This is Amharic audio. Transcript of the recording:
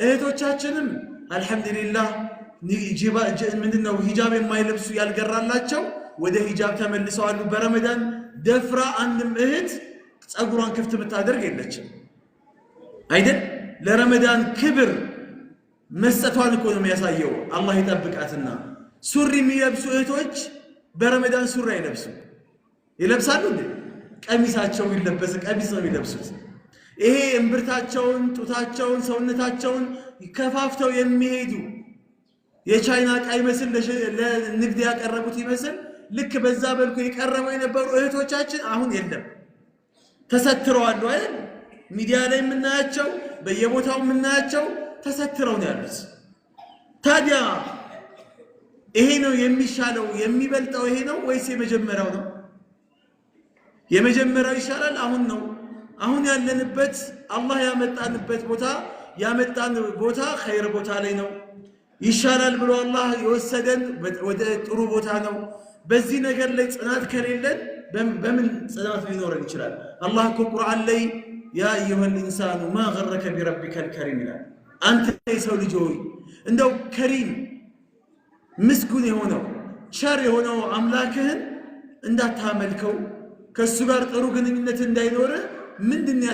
እህቶቻችንም አልহামዱሊላህ ምንድነው ሂጃብ የማይለብሱ ያልገራላቸው ወደ ሂጃብ ተመልሰዋል በረመዳን ደፍራ አንድም እህት ጸጉሯን ክፍት ብታደርግ የለችም አይደል ለረመዳን ክብር መስጠቷን እኮ ነው የሚያሳየው አላህ ይጠብቃትና ሱሪ የሚለብሱ እህቶች በረመዳን ሱሪ አይለብሱ ይለብሳሉ እንዴ ቀሚሳቸው ይለበስ ቀሚስ ነው የሚለብሱት ይሄ እምብርታቸውን ጡታቸውን ሰውነታቸውን ከፋፍተው የሚሄዱ የቻይና ቃይ መስል ለንግድ ያቀረቡት ይመስል ልክ በዛ በልኩ የቀረበው የነበሩ እህቶቻችን አሁን የለም ተሰትረዋል አይደል ሚዲያ ላይ የምናያቸው በየቦታው የምናያቸው ተሰትረው ነው ያሉት ታዲያ ይሄ ነው የሚሻለው የሚበልጠው ይሄ ነው ወይስ የመጀመሪያው ነው የመጀመሪያው ይሻላል አሁን ነው አሁን ያለንበት አላህ ያመጣንበት ቦታ ኸይር ቦታ ላይ ነው ይሻላል ብሎ አላህ የወሰደን ወደ ጥሩ ቦታ ነው በዚህ ነገር ላይ ጽናት ከሌለን በምን ጽናት ሊኖረን ይችላል አላህ ቁርአን ላይ ያ አዩሀል ኢንሳኑ ማ ገረከ ቢረቢከል ከሪም ይላል አንተ የሰው ልጅ ሆይ እንደው ከሪም ምስጉን የሆነው ቸር የሆነው አምላክህን እንዳታመልከው ከሱ ጋር ጥሩ ግንኙነት እንዳይኖር ምንድነው